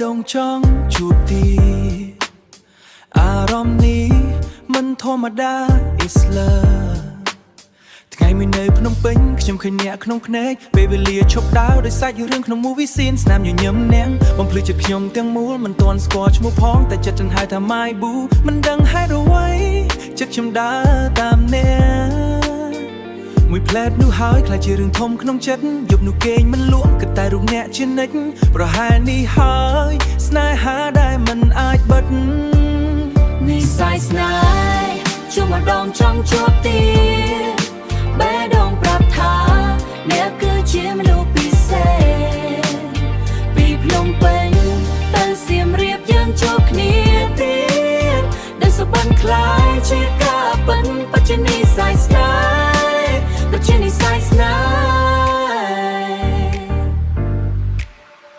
ดงจ้องจูบตีอารมณ์นี้มันธรรมดาอิสลาថ្ងៃមួយនៅភ្នំពេញខ្ញុំឃើញអ្នកក្នុងភ្នែកពេលវេលាឈប់ដើរដោយសាច់រឿងក្នុង movie scene ស្នាមញញឹមនាងបំភ្លឺចិត្តខ្ញុំទាំងមូលមិនទាន់ស្គាល់ឈ្មោះផងតែចិត្តចិនហៅថា My Boo មិនដឹងហេតុអ្វីចិត្តខ្ញុំដើរតាមអ្នកមួយផ្លែតនោះហើយខ្លាចជារឿងធំក្នុងចិត្តយប់នោះគេងមិនលក់ក៏តែរូបអ្នកជានិច្ចប្រហែលនេះហើយស្នេហាដែលមិនអាចបិទនិស្ស័យស្នេហ៍ជួបម្ដងចង់ជួបទៀតបេះដូងប្រាប់ថាអ្នកគឺជាមនុស្សពិសេសពីភ្នំពេញទៅសៀមរាបយើងជួបគ្នាទៀតដែលសុបិនខ្លាយជាការពិនបច្ចុប្បន្ននិស្ស័យស្នេហ៍